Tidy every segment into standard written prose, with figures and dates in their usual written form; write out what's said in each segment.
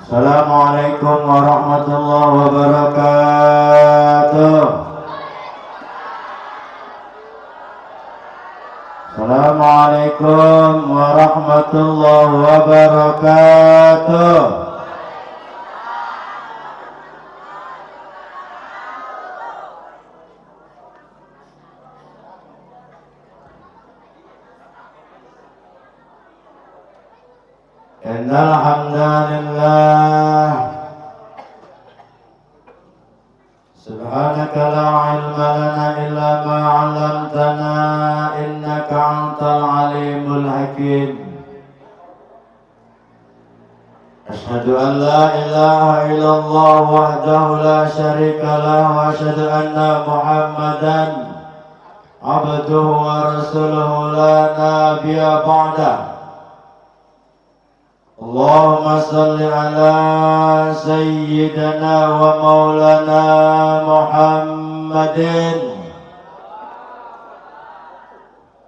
Assalamualaikum warahmatullahi wabarakatuh. Assalamualaikum warahmatullahi wabarakatuh. Innal hamdalillah subhanaka la ilma lana illa ma 'allamtana innaka antal alimul hakim. Asyhadu an la ilaha illallah wahdahu la syarika lah wa asyhadu anna Muhammadan abduhu wa rasuluhu la nabiyya ba'dah. Allahumma salli ala sayyidina wa maulana Muhammadin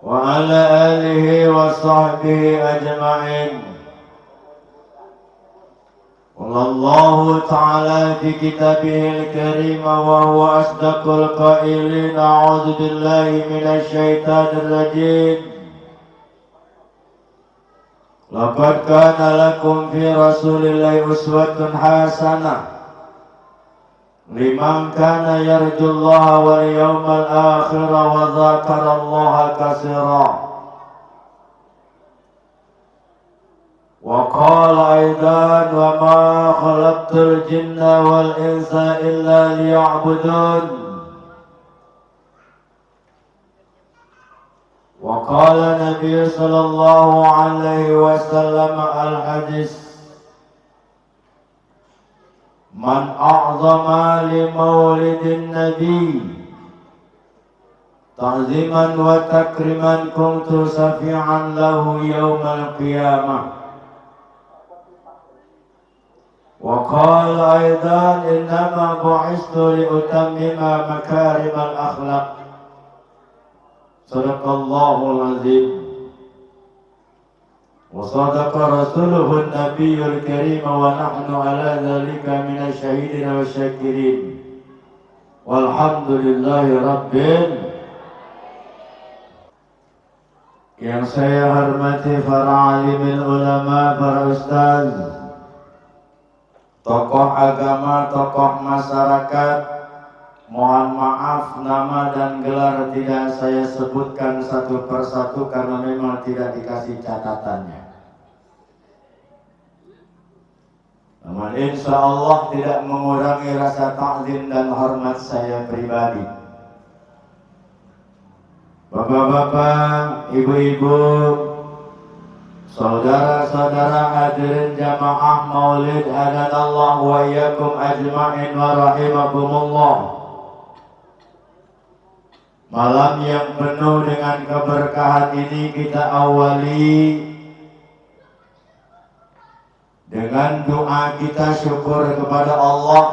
wa ala alihi wa sahbihi ajma'in. Wallahu ta'ala fi kitabihil karim wa huwa asdaqul qailin. A'udzu billahi minasy syaithanir rajim. Laqad kana lakum fi rasulillahi uswatun hasanah liman kana yarjullaha wal yawmal akhir wa dzakarallaha katsira. Wa qala aidan wa ma khalaqtul jinna wal insa illa liya'budun. وقال النبي صلى الله عليه وسلم الحديث من أعظم لمولد النبي تعظيما وتكريما كنت شفيعا له يوم القيامة. وقال أيضا إنما بعثت لأتمم مكارم الأخلاق. Sadaqallahul azim wa sadaqa rasuluhun nabiyyul karim wa nahnu ala dzalika minasy syahidin wa syakirin walhamdulillahi rabbil. Yang saya hormati para alimil ulama, para ustaz, tokoh agama, tokoh masyarakat. Mohon maaf nama dan gelar tidak saya sebutkan satu persatu karena memang tidak dikasih catatannya. Namun insya Allah tidak mengurangi rasa ta'zim dan hormat saya pribadi. Bapak-bapak, ibu-ibu, saudara-saudara hadirin jamaah maulid hadanallahu wa iyyakum ajma'in wa rahimakumullah. Malam yang penuh dengan keberkahan ini kita awali dengan doa kita syukur kepada Allah.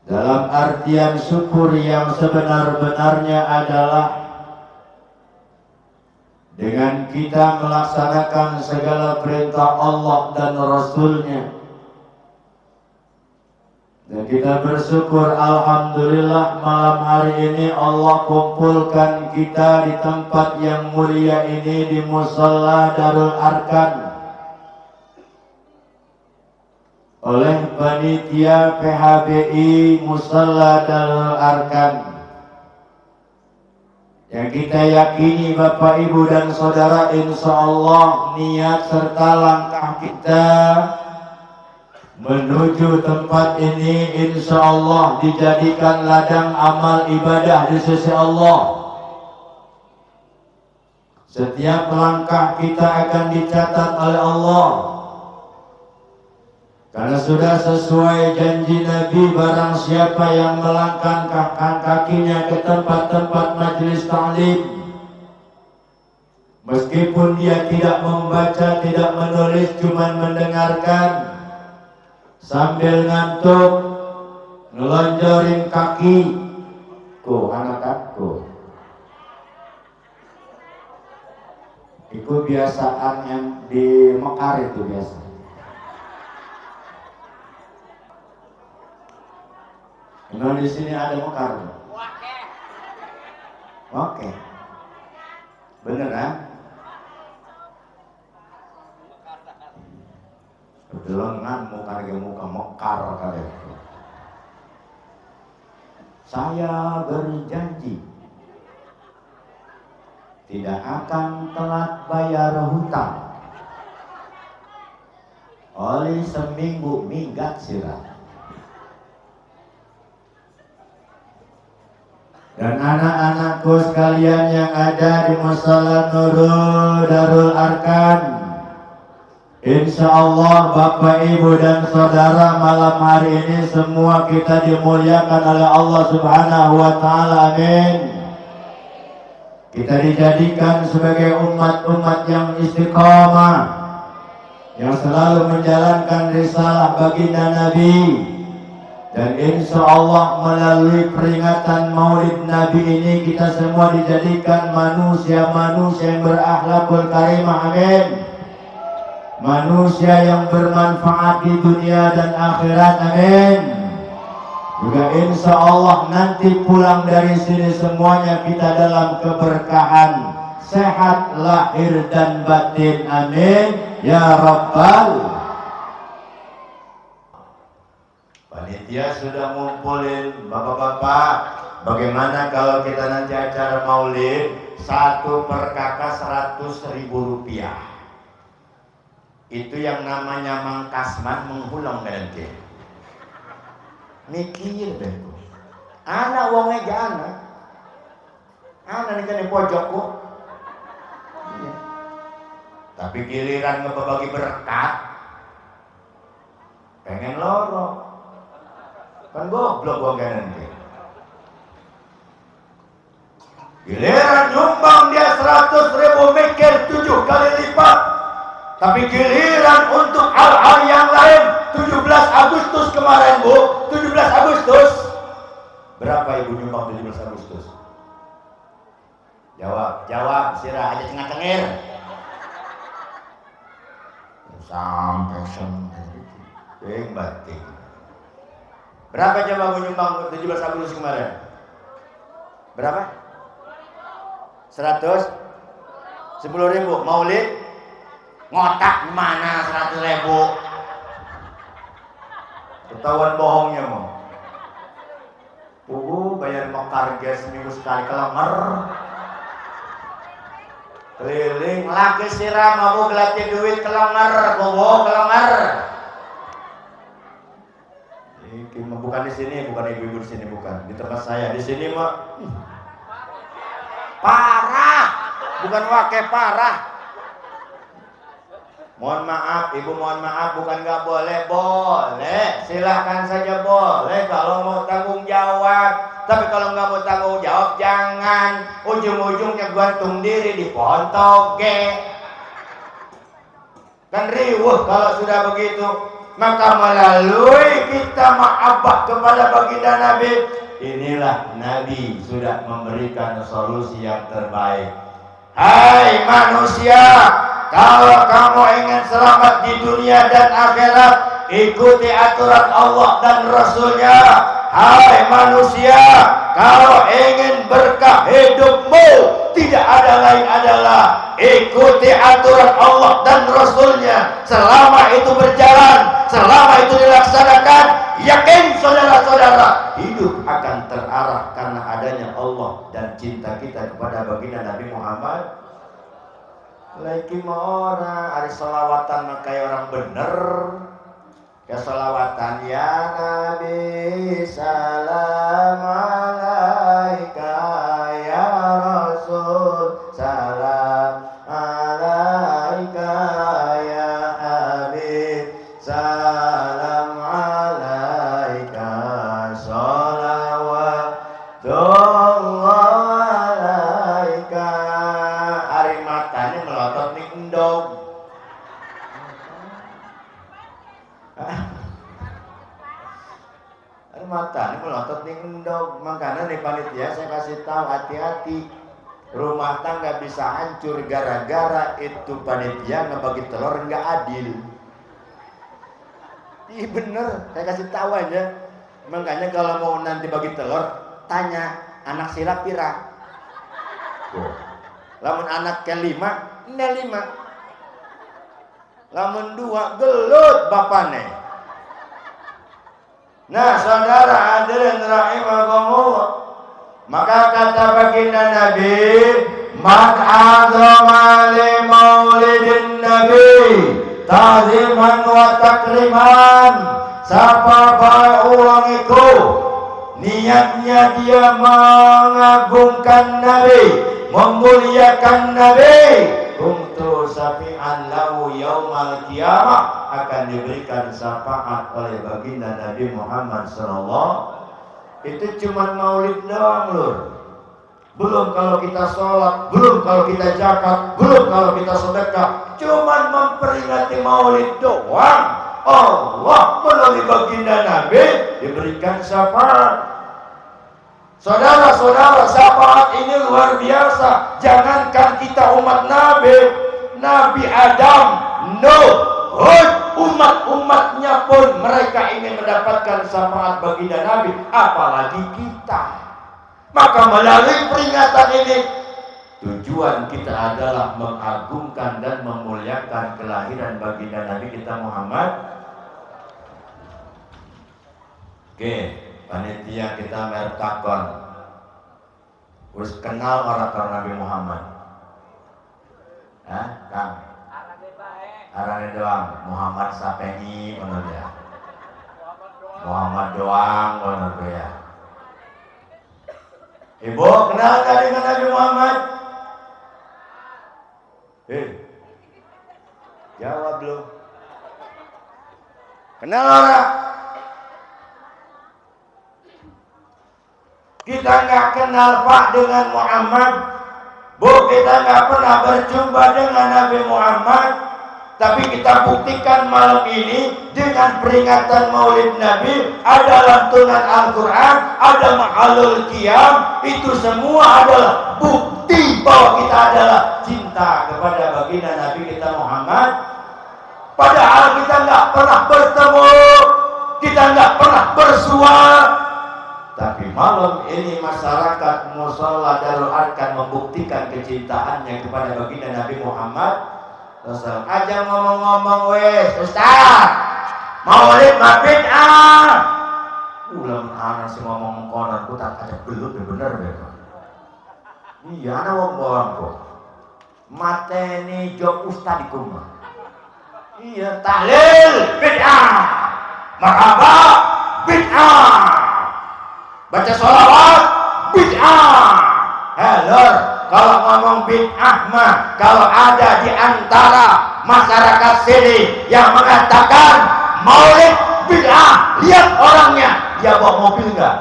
Dalam artian syukur yang sebenar-benarnya adalah dengan kita melaksanakan segala perintah Allah dan Rasul-Nya. Dan kita bersyukur alhamdulillah malam hari ini Allah kumpulkan kita di tempat yang mulia ini di Musalla Darul Arkan oleh panitia PHBI Musalla Darul Arkan. Yang kita yakini Bapak Ibu dan Saudara, insya Allah niat serta langkah kita menuju tempat ini insya Allah dijadikan ladang amal ibadah di sisi Allah. Setiap langkah kita akan dicatat oleh Allah, karena sudah sesuai janji Nabi, barang siapa yang melangkahkan kakinya ke tempat-tempat majelis ta'lim, meskipun dia tidak membaca, tidak menulis, cuma mendengarkan sambil ngantuk, ngelonjorin kaki, anak aku. Itu biasaan yang di Mekar itu biasa. Kalau di sini ada mekar. Oke. Bener kan? Lengan muka mekar kalian. Saya berjanji tidak akan telat bayar hutang oleh seminggu minggat sirah. Dan anak-anakku sekalian yang ada di Musala Nurul Darul Arkan, insya Allah Bapak Ibu dan Saudara, malam hari ini semua kita dimuliakan oleh Allah Subhanahu wa Ta'ala. Amin. Kita dijadikan sebagai umat-umat yang istiqamah, yang selalu menjalankan risalah baginda Nabi. Dan insya Allah melalui peringatan Maulid Nabi ini kita semua dijadikan manusia-manusia yang berakhlakul karimah. Amin. Manusia yang bermanfaat di dunia dan akhirat. Amin. Juga insya Allah nanti pulang dari sini semuanya kita dalam keberkahan, sehat lahir dan batin. Amin ya Rabbal. Panitia sudah ngumpulin bapak-bapak. Bagaimana kalau kita nanti acara maulid, satu perkakas 100.000 rupiah. Itu yang namanya Mang Kasman menghulang nanti. Mikir deh. Anak wongnya gana. Anak ini kan di pojokku. Iya. Tapi giliran ngebagi berkat, pengen lorong. Kan goblok gua nanti. Giliran nyumbang dia 100.000 mikir 7 kali lipat. Tapi giliran untuk hal-hal yang lain, 17 Agustus kemarin Bu, 17 Agustus. Berapa Ibu nyumbang 17 Agustus? Jawab, sirah aja tengah-tengir. Sampai sempit batik. Berapa coba Bu nyumbang 17 Agustus kemarin? Berapa? 100? 10.000. Maulid? Ngotak mana 100.000? Ketahuan bohongnya mau. Bayar mekar gas seminggu sekali kelemer. Keliling laki siram mau gelatih duit kelemer, kelemer. Ini bukan di sini, bukan ibu-ibu di sini, bukan di tempat saya. Di sini mah parah, bukan wake parah. Mohon maaf, Ibu mohon maaf, bukan nggak boleh, boleh, silahkan saja boleh kalau mau tanggung jawab. Tapi kalau nggak mau tanggung jawab, jangan ujung-ujungnya gantung diri di pohon toge. Kan riuh kalau sudah begitu. Maka melalui kita mahabbah kepada baginda Nabi, inilah Nabi sudah memberikan solusi yang terbaik. Hai manusia, kalau kamu ingin selamat di dunia dan akhirat, ikuti aturan Allah dan Rasulnya. Hai manusia, kalau ingin berkah hidupmu, tidak ada lain adalah ikuti aturan Allah dan Rasulnya. Selama itu berjalan, selama itu dilaksanakan, yakin saudara-saudara, hidup akan terarah karena adanya Allah dan cinta kita kepada baginda Nabi Muhammad. Lagi mau orang hari selawatan kayak orang bener. Ya selawatan ya Nabi salam alaika ya Rasul salam alaika ya Habib salam alaika salawatullah alaika. Ari matanya melotot nih endog. Mata ini melotot nih endog. Makanya nih panitia saya kasih tahu hati-hati. Rumah tangga bisa hancur gara-gara itu panitia ngebagi telur nggak adil. Iya bener, saya kasih tahu aja. Makanya kalau mau nanti bagi telur, tanya anak sila pira. Lamun anak kelima, ne 5. Lamun 2 gelut bapane. Nah, saudara hadirin rahimakumullah. Maka kata baginda Nabi, man azama li maulidin Nabi ta'ziman wa takriman. Siapa baik orang itu niatnya dia mengagungkan Nabi, memuliakan Nabi, untuk syafi'an lahu yaumal qiyamah, akan diberikan syafaat oleh baginda Nabi Muhammad sallallahu. Itu cuma maulid doang lur. Belum kalau kita sholat, belum kalau kita zakat, belum kalau kita sedekah. Cuma memperingati maulid doang, Allah melalui baginda Nabi diberikan syafaat. Saudara-saudara, syafaat ini luar biasa. Jangankan kita umat Nabi, Nabi Adam, Nuh, Hud, umat-umatnya pun mereka ingin mendapatkan syafaat baginda Nabi, apalagi kita. Maka melalui peringatan ini, tujuan kita adalah mengagungkan dan memuliakan kelahiran baginda Nabi kita Muhammad. Oke, panitia kita merek takon. Harus kenal orang Nabi Muhammad. Kang? Arane doang, Muhammad Sapengi bener ya. Muhammad doang bener ya. Ibu, kenal gak dengan Nabi Muhammad? Jawab lu. Kenal orang? Kita nggak kenal Pak dengan Muhammad, Bu, kita nggak pernah berjumpa dengan Nabi Muhammad, tapi kita buktikan malam ini dengan peringatan Maulid Nabi, ada lantunan Al-Quran, ada Mahalul Qiyam, itu semua adalah bukti bahwa kita adalah cinta kepada baginda Nabi kita Muhammad. Padahal kita nggak pernah bertemu, kita nggak pernah bersua. Tapi malam ini masyarakat Mushola Darul Arkan membuktikan kecintaannya kepada baginda Nabi Muhammad. Aja ngomong-ngomong wes, Ustaz, maulid mah bid'ah. Ulang anak sih ngomong konon, ku tak ada belut bener bener. Iya, anak wong bawang kok. Mateni jok Ustaz di kumah. Iya, tahlil bid'ah, marhaba bid'ah. Baca sholawat bid'ah. Helor, kalau ngomong bid'ah mah kalau ada di antara masyarakat sini yang mengatakan maulid bid'ah, lihat orangnya, dia bawa mobil enggak?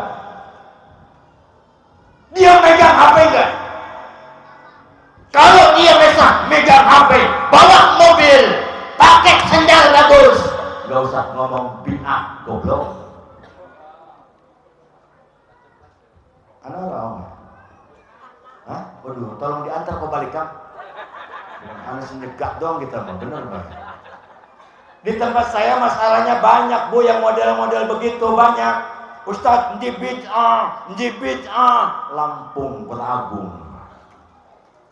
Dia megang HP enggak? Kalau dia megang HP, bawa mobil, pakai sendal bagus, enggak usah ngomong bid'ah, goblok. Ada orang? Waduh, tolong diantar kok balik kan? Anak senegak dong kita mah, bener banget. Di tempat saya masalahnya banyak Bu, yang model-model begitu banyak. Ustadz, di bid'ah, Lampung Beragung.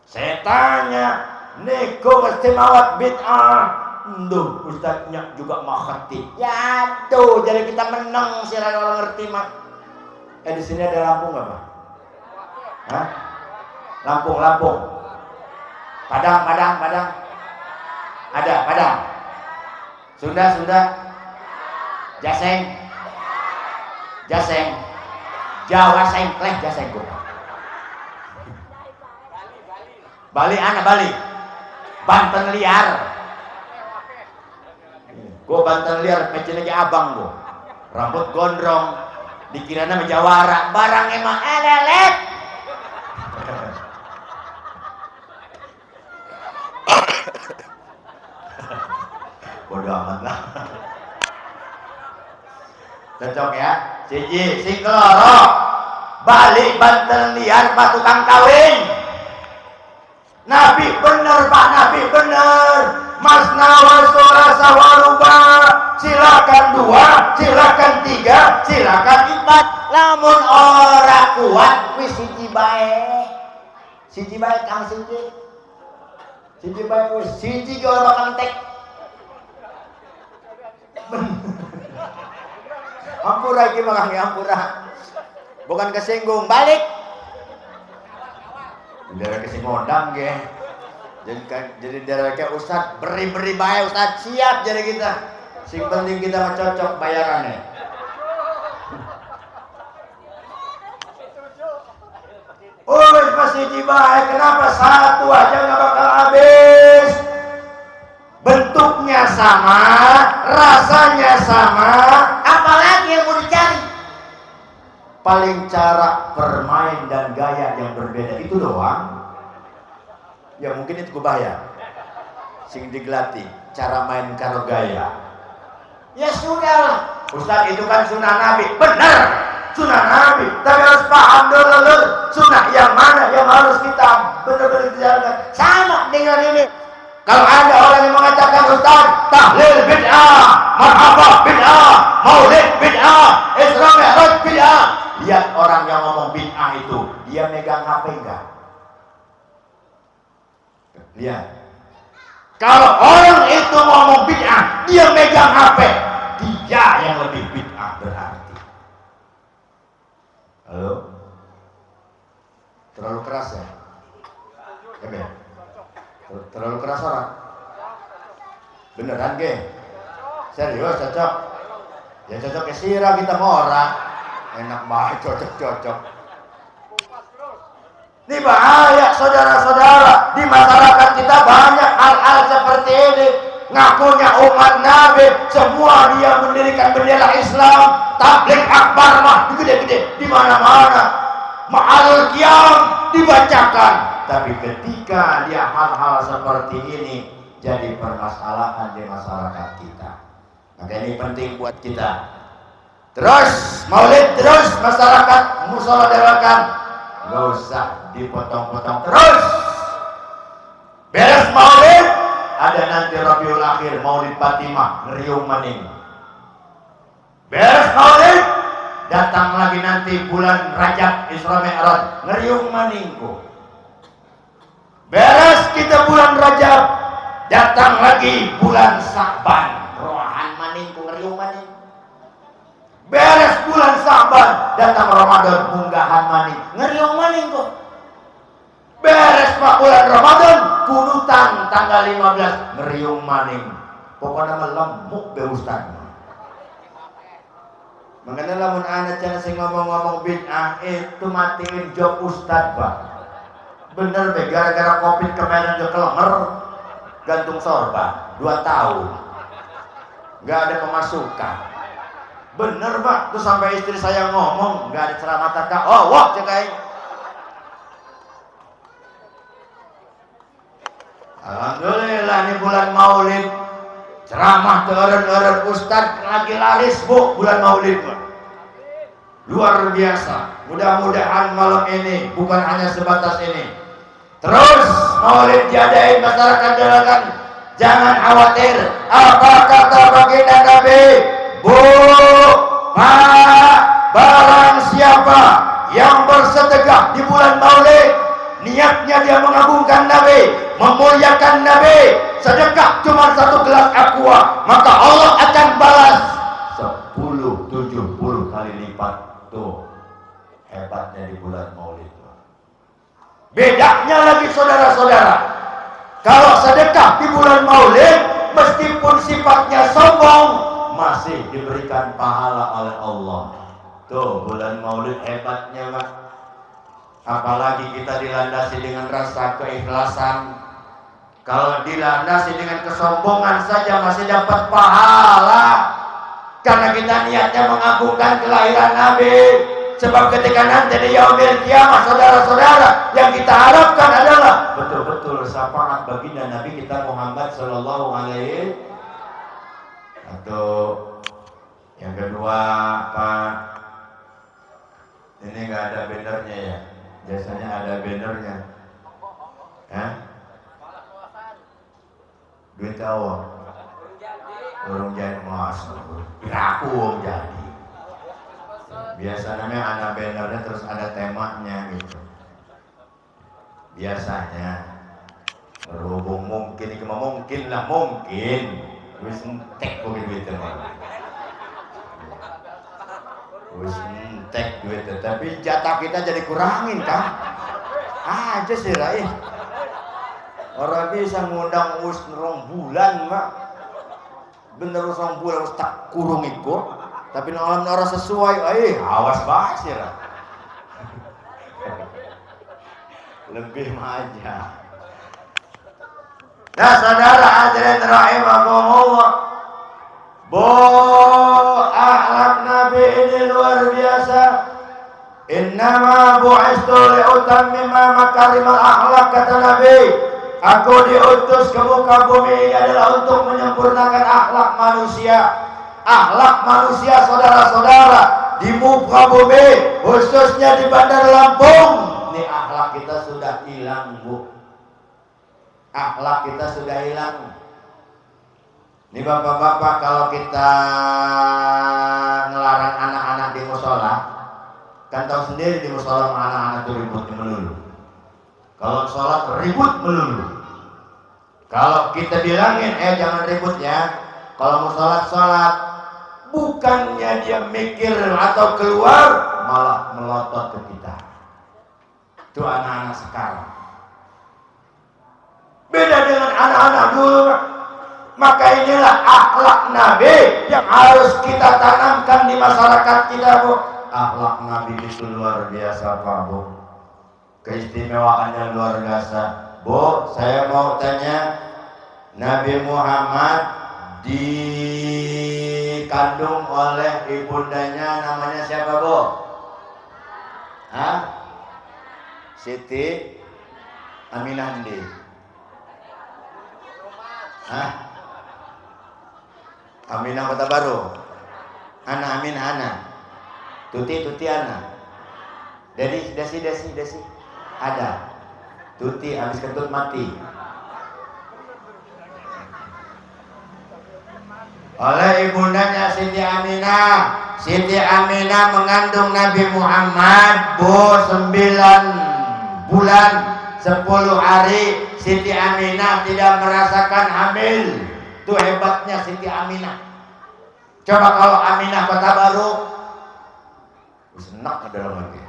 Saya tanya, Niko mesti mawat bid'ah. Duh, Ustadznya juga mahati. Ya tuh, jadi kita menang sih orang ngerti mah. Di sini ada Lampung nggak Pak? Hah? Lampung. Padang. Ada Padang. Sunda. Jaseng. Jawa sengkleh Jaseng gua. Bali. Banten liar. Gua Banten liar, pecel lagi abang gua. Rambut gondrong. Dikiranya menjawara, barang emang elelet. Bodoh amat lah. Cocok ya. Siji, sing keloro, balik Banten liar pak tukang kawin. Nabi bener Pak, Nabi bener. Mas nawasora sawaruba. Silakan 2, silakan 3, silakan lamun ora kuat wis siji bae. Siji bae kang siji. Siji bae wis siji ge ora bakal entek. Ampura iki mah ampura. Bukan kesinggung, balik. Daerah kesinggung ge. Jadi daerah ke Ustad beri-beri bae Ustad siap jadi kita. Sing penting kita mah cocok bayarannya. Masih bae, kenapa satu aja nggak bakal habis? Bentuknya sama, rasanya sama, apalagi yang mau dicari? Paling cara bermain dan gaya yang berbeda itu doang. Ya mungkin itu kebayang. Sing digelati, cara main karo gaya. Ya sudah, Ustaz itu kan sunnah Nabi, benar. Sunnah Nabi, tapi harus paham dulu sunnah yang mana yang harus kita benar-benar jalankan. Sama dengan ini. Kalau ada orang yang mengatakan Ustaz, tahlil bid'ah, marhabah bid'ah, maulid bid'ah, Isra Mi'raj bid'ah. Lihat orang yang ngomong bid'ah itu, dia megang HP enggak? Lihat. Kalau orang itu ngomong bid'ah, dia megang HP, dia yang lebih bid'ah berarti. Halo? Terlalu keras ya? Terlalu keras orang? Beneran ge? Serius cocok? Ya cocok ke sirah kita mau orang. Enak banget cocok-cocok. Ini bahaya saudara-saudara. Di masyarakat kita banyak hal-hal seperti ini. Ngakunya umat Nabi, semua dia mendirikan bendera Islam, tabligh akbar mah gede-gede di mana-mana. Ma'alul qiyam dibacakan, tapi ketika dia hal-hal seperti ini jadi permasalahan di masyarakat kita. Maka ini penting buat kita. Terus maulid terus masyarakat mushola derakan, nggak usah dipotong-potong terus. Beres maulid, ada nanti Rabiul Akhir, Maulid Fatimah, ngeriung maning. Beres maulid, datang lagi nanti bulan Rajab, Isra Mi'raj, ngeriung maningku. Beres kita bulan Rajab, datang lagi bulan Sa'ban, rohan maningku, ngeriung maning. Beres bulan Sa'ban, datang Ramadan, munggahan maning, ngeriung maningku. Beres bulan Ramadan, kunutan tanggal 15, ngeriung maning. Pokoknya melemuk be Ustaz. Makanya lamun anak jangan sing ngomong-ngomong bid'ah itu matiin job Ustaz Pak. Bener be, gara-gara Covid kemarin jo kelemer, gantung sorban 2 tahun, nggak ada pemasukan. Bener Pak, tuh sampai istri saya ngomong nggak ada ceramah takak. Oh wah cekai. Alhamdulillah ini bulan Maulid, ceramah teureun-eureun Ustaz lagi laris Bu bulan Maulid Bu. Luar biasa. Mudah-mudahan malam ini bukan hanya sebatas ini. Terus Maulid diadain masyarakat dalakan. Jangan khawatir. Apa kata baginda Nabi? Bu, Pak, barang siapa yang bersedekah di bulan Maulid, niatnya dia mengagungkan Nabi, memuliakan Nabi, sedekah cuma 1 gelas aqua, maka Allah akan balas 10-70 kali lipat. Tuh hebatnya di bulan Maulid. Bedanya lagi saudara-saudara, kalau sedekah di bulan Maulid meskipun sifatnya sombong masih diberikan pahala oleh Allah. Tuh bulan Maulid hebatnya Pak. Apalagi kita dilandasi dengan rasa keikhlasan. Kalau dilandasi dengan kesombongan saja masih dapat pahala. Karena kita niatnya mengagungkan kelahiran Nabi. Sebab ketika nanti di yaumil kiamah saudara-saudara, yang kita harapkan adalah betul-betul syafaat baginda Nabi kita Muhammad sallallahu alaihi. Atau yang kedua Pak, ini nggak ada bannernya ya? Biasanya ada bannernya. Hah? Duit awal. Urung jadi mas, aku urung jadi. Biasanya ada bannernya terus ada temanya gitu. Biasanya berhubung mungkin ini mungkin lah mungkin wis entek begitu wis entek duit tapi jatah kita jadi kurangin kan aja sih Rai orang bisa ngundang wis 2 bulan mak bener 2 bulan wis tak kurung ikut tapi nolak orang sesuai awas banget sih Rai lebih aja. Nah saudara hadirin rahimakumullah, akhlak Nabi ini luar biasa. Innama bu'istu liutammima makarimal akhlak, kata Nabi. Aku diutus ke muka bumi ini adalah untuk menyempurnakan akhlak manusia. Akhlak manusia saudara-saudara di muka bumi, khususnya di Bandar Lampung. Ini akhlak kita sudah hilang, Bu. Akhlak kita sudah hilang. Ini bapak-bapak kalau kita ngelarang anak-anak di musola, kan tahu sendiri di musola anak-anak itu ribut melulu. Kalau sholat ribut melulu. Kalau kita bilangin, jangan ribut ya. Kalau mau sholat, bukannya dia mikir atau keluar, malah melotot ke kita. Itu anak-anak sekarang. Beda dengan anak-anak dulu. Maka inilah akhlak Nabi yang harus kita tanamkan di masyarakat kita, Bu. Akhlak Nabi itu luar biasa, Pak, Bu. Keistimewaannya luar biasa. Bu, saya mau tanya, Nabi Muhammad dikandung oleh ibundanya namanya siapa, Bu? Hah? Siti Aminah Andi. Hah? Aminah Kota Baru. Ana Amin Ana. Tuti Ana. Desi. Ada. Tuti habis kentut mati. Oleh ibundanya Siti Aminah. Siti Aminah mengandung Nabi Muhammad, Bu, 9 bulan 10 hari. Siti Aminah tidak merasakan hamil. Itu hebatnya Siti Aminah. Coba kalau Aminah Kota Baru, senak ada lagi.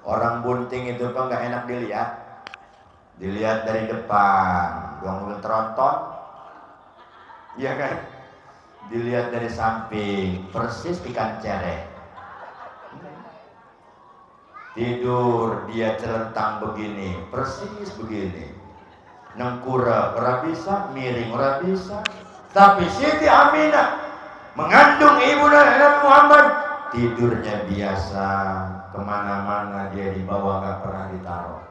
Orang bunting itu kan nggak enak dilihat. Dilihat dari depan, dong teronton, iya kan? Dilihat dari samping, persis ikan cere. Tidur dia celentang begini, persis begini. Nengkura, ora bisa, miring, ora bisa. Tapi Siti Aminah mengandung ibu Nabi Muhammad, tidurnya biasa, kemana-mana dia dibawa, gak pernah ditaruh.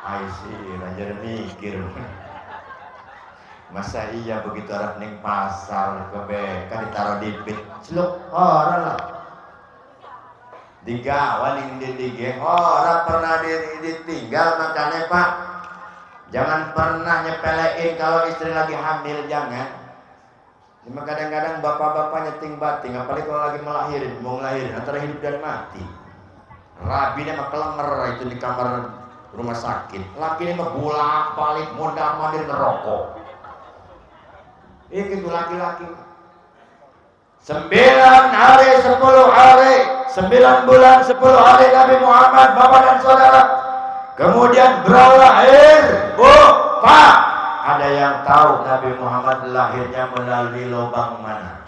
Aisyah, aja mikir. Masa iya begitu orang ning pasar kan ditaruh di pit, celuk orang lah. Digawa ning dige orang pernah ditinggal, makanya Pak jangan pernah nyepelein kalau istri lagi hamil, jangan. Cuma kadang-kadang bapak-bapak nyeting bating, apalagi kalau lagi mau ngelahirin antara hidup dan mati. Rabinya mah kelenger itu di kamar rumah sakit. Laki ini mah bolak-balik mondar-mandir ngerokok. Itu laki-laki. 9 hari 10 hari 9 bulan 10 hari Nabi Muhammad, bapak dan saudara. Kemudian berawal air, Bu, Pak. Ada yang tahu Nabi Muhammad lahirnya melalui lubang mana?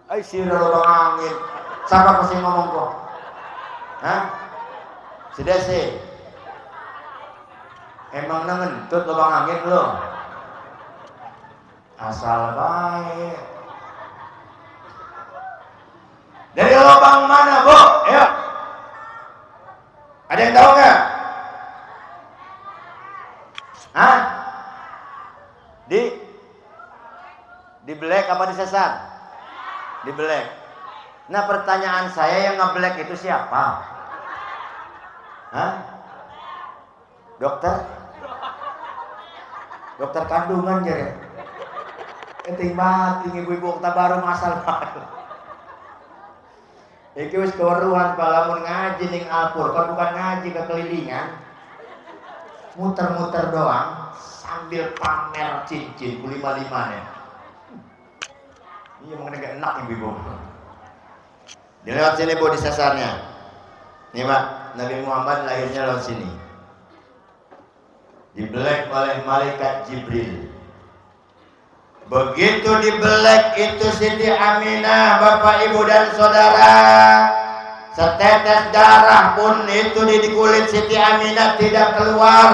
Aisyah lubang angin. Siapa pasti ngomong kok? Hah? Sudah sih. Emang ngentut lubang angin lo? Asal baik. Dari lubang mana, Bu? Ayo. Ada yang tahu nggak? Hah? Di black apa di sesar? Di black. Nah, pertanyaan saya, yang nge-black itu siapa? Hah? Dokter? Dokter kandungan jadi. Penting banget ibu-ibu kita baru masalah. Iki wis keweruhan palamun ngaji ning Alpur, kan bukan ngaji kekelilingan. Muter-muter doang sambil pamer cincin ku 55 nya. Iya mengenai gak enak ibu-ibu. Dilewat sini Bu di sesarnya. Nih Pak, Nabi Muhammad lahirnya lewat sini. Dibelek oleh malaikat Jibril. Begitu dibelek itu Siti Aminah, Bapak Ibu dan Saudara, setetes darah pun itu di kulit Siti Aminah tidak keluar.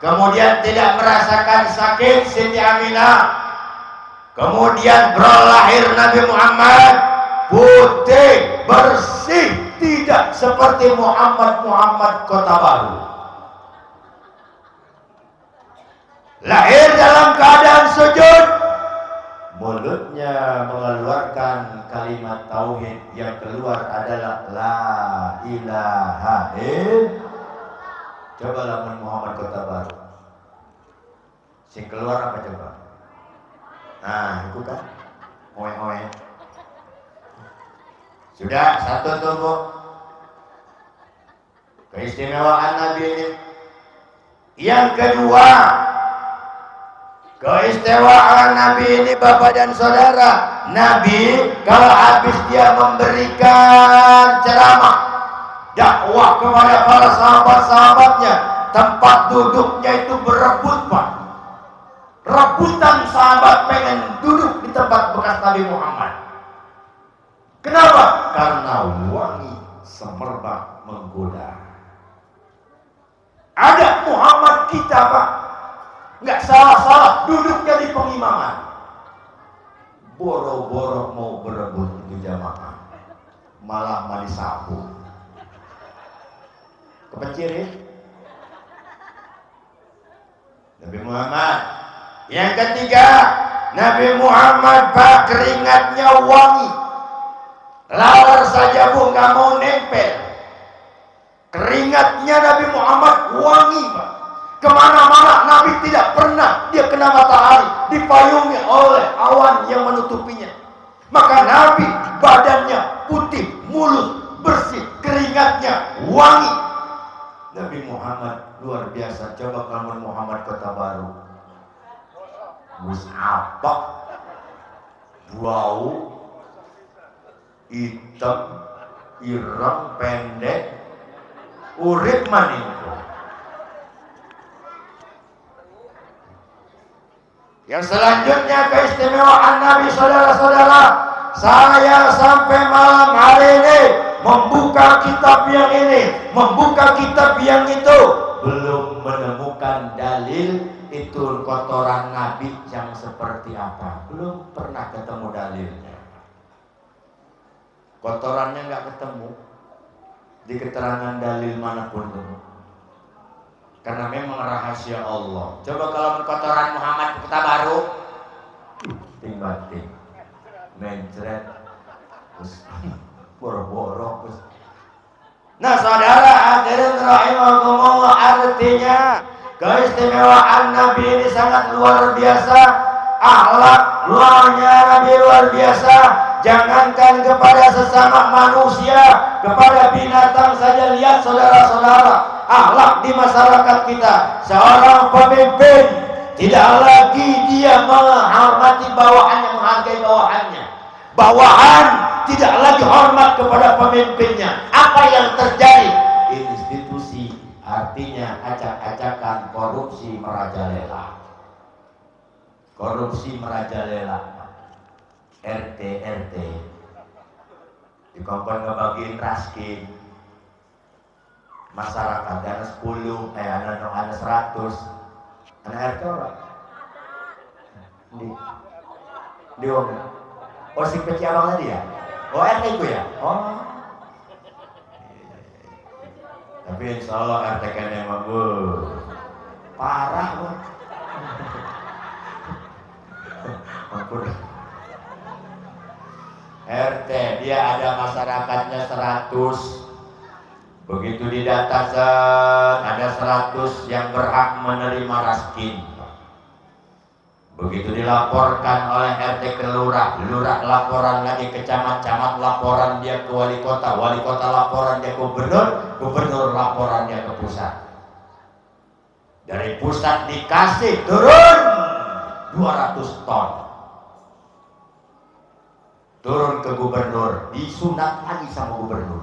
Kemudian tidak merasakan sakit Siti Aminah. Kemudian berlahir Nabi Muhammad, putih, bersih, tidak seperti Muhammad Kota Baru. Lahir dalam keadaan sujud, mulutnya mengeluarkan kalimat tauhid, yang keluar adalah la ilaha illallah. Coba lamun Muhammad Kota Baru, sing keluar apa coba? Nah itu kan oe-oe. Sudah satu tuh keistimewaan Nabi ini. Yang kedua, keistimewaan Nabi ini Bapak dan Saudara, Nabi kalau habis dia memberikan ceramah, dakwah kepada para sahabat-sahabatnya, tempat duduknya itu berebut Pak. Rebutan sahabat pengen duduk di tempat bekas Nabi Muhammad. Kenapa? Karena wangi semerbak menggoda. Ada Muhammad kita Pak, nggak salah-salah duduknya di pengimaman. Boro-boro mau berebut itu jamaah, malah mali sapu. Kepencir ya? Nabi Muhammad. Yang ketiga, Nabi Muhammad Pak keringatnya wangi. Laler saja Bu nggak mau nempel. Keringatnya Nabi Muhammad wangi Pak. Kemana-mana Nabi tidak pernah dia kena matahari, dipayungi oleh awan yang menutupinya. Maka Nabi badannya putih, mulus, bersih, keringatnya wangi. Nabi Muhammad luar biasa. Coba kalau Muhammad Kota Baru, mus'abak, bau, hitam, ireng, pendek, urip maningko. Yang selanjutnya keistimewaan Nabi, saudara-saudara, saya sampai malam hari ini membuka kitab yang ini, membuka kitab yang itu, belum menemukan dalil itu kotoran Nabi yang seperti apa. Belum pernah ketemu dalilnya. Kotorannya nggak ketemu di keterangan dalil manapun. Karena memang rahasia Allah. Coba kalau kotoran Muhammad Kota Baru, ting-bating, mencret, boro-boro. Nah saudara hadirin rahimakumullah, artinya keistimewaan Nabi ini sangat luar biasa. Akhlak luarnya Nabi luar biasa. Jangankan kepada sesama manusia, kepada binatang saja. Lihat saudara-saudara, akhlak di masyarakat kita. Seorang pemimpin tidak lagi dia menghormati bawahannya, menghargai bawahannya. Bawahan tidak lagi hormat kepada pemimpinnya. Apa yang terjadi? Institusi, artinya acak-acakan, korupsi merajalela. Korupsi merajalela. RT dikongkon ngebagiin raskin masyarakat dana 10 ada 100 anak RT orang di om sing peci abang tadi ya, RT ku ya, tapi insya Allah RT kan emang parah loh. Ampun. RT dia ada masyarakatnya 100. Begitu didata ada 100 yang berhak menerima raskin. Begitu dilaporkan oleh RT ke lurah, lurah laporan lagi ke camat, camat laporan dia ke wali kota laporan dia ke gubernur, gubernur laporan dia ke pusat. Dari pusat dikasih turun 200 ton. Turun ke gubernur, disunat lagi sama gubernur.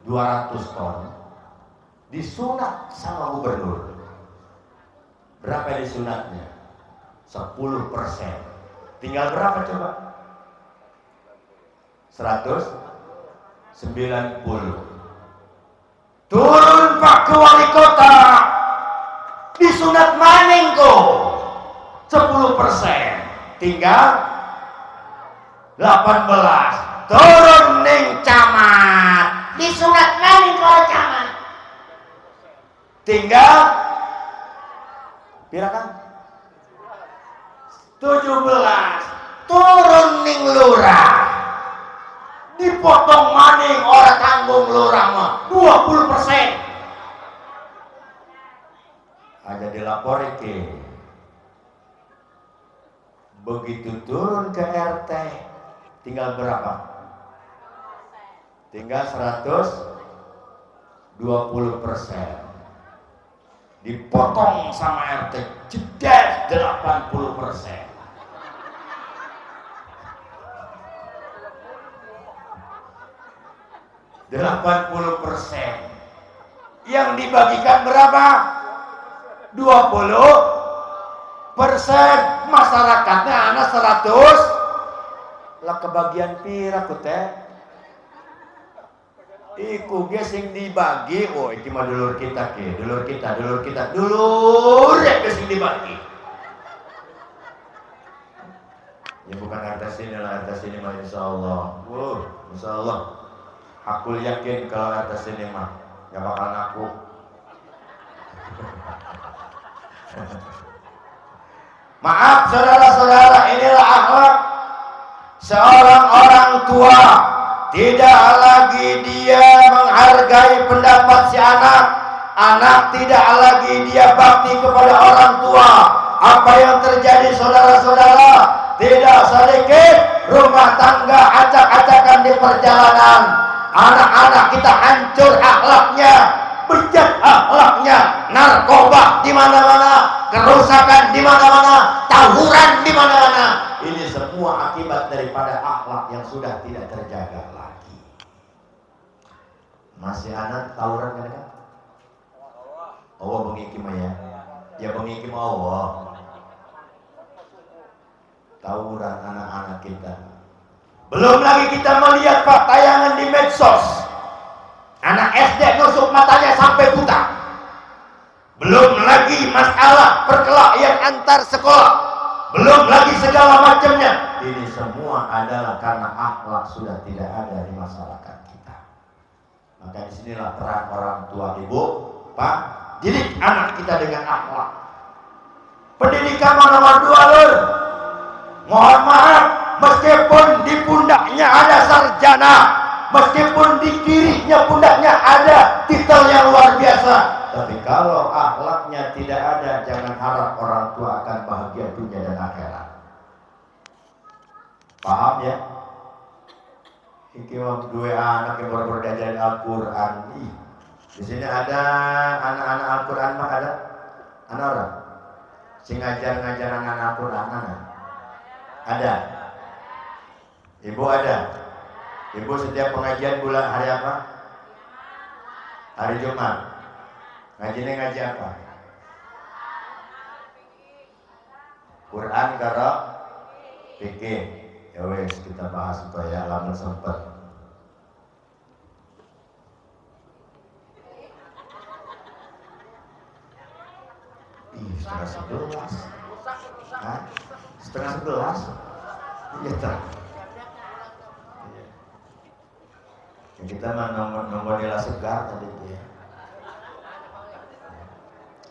200 ton. Disunat sama gubernur. Berapa disunatnya? 10%. Tinggal berapa coba? 190. Turun Pak ke wali kota, disunat maning kok 10%. Tinggal 18. Turun ning camat, disunat maning kok camat. Tinggal pirakan? 17. Turun ning lurah, dipotong maning orang tanggung lurah mah 20%. Aja dilapor ke. Begitu turun ke RT, tinggal berapa? Tinggal 120%. Dipotong sama RT, jedes 80%. 80%. Yang dibagikan berapa? 20%. Masyarakatnya anak 100. Lah kebagian pira ku teh? Iku ge sing dibagi, oh iki mah dulur kita ke, dulur kita ya sing dibagi. Ya bukan harta sini lah, harta sini mah insyaallah. Insyaallah. Aku yakin kalau atas ini mah gak bakal ngaku. Maaf saudara-saudara, inilah akhlak seorang orang tua. Tidak lagi dia menghargai pendapat si anak. Anak tidak lagi dia bakti kepada orang tua. Apa yang terjadi saudara-saudara? Tidak sedikit rumah tangga acak-acakan di perjalanan. Anak-anak kita hancur akhlaknya, bejat akhlaknya, narkoba di mana-mana, kerusakan di mana-mana, tawuran di mana-mana. Ini semua akibat daripada akhlak yang sudah tidak terjaga lagi. Masih anak tawuran kan? Allah mengikim ya. Ya mengikim Allah. Tawuran anak-anak kita. Belum lagi kita melihat Pak tayangan di medsos. Anak SD nusuk matanya sampai buta. Belum lagi masalah perkelahian antar sekolah. Belum lagi segala macamnya. Ini semua adalah karena akhlak sudah tidak ada di masyarakat kita. Maka disinilah peran orang tua ibu, Pak, didik anak kita dengan akhlak. Pendidikan nomor 2 lur. Mohon maaf, meskipun di pundaknya ada sarjana, meskipun di kirinya pundaknya ada titel yang luar biasa, tapi kalau akhlaknya tidak ada, jangan harap orang tua akan bahagia dunia dan akhirat. Paham ya? Iki dua anak yang baru diajarin Al-Quran. Di sini ada anak-anak Al-Quran mah ada? Anak orang? Si ngajar anak Al-Quran anak? Ada? Ibu ada? Ibu setiap pengajian bulan hari apa? Hari Jumat. Ngajinya ngaji apa? Quran karo fikih. Ya wes kita bahas supaya lama sempat. Setengah 11. Hah? Setengah 11? Iya tak? Ya, kita mah nunggu nila segar tadi ya.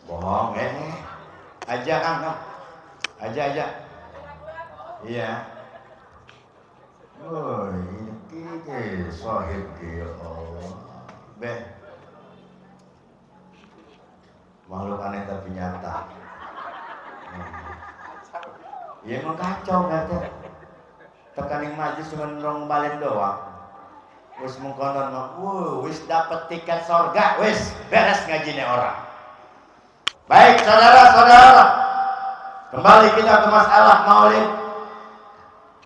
Bohong aja angkat. Aja. Iya. Oh, ini sahib ya Allah. Makhluk aneh tapi nyata. Ya emang kacau kata. Tekaning majlis cuma rong balen doang. Wis mengkonon mah, wis dapet tiket sorga, wis beres ngajine orang. Baik saudara-saudara, kembali kita ke masalah maulid.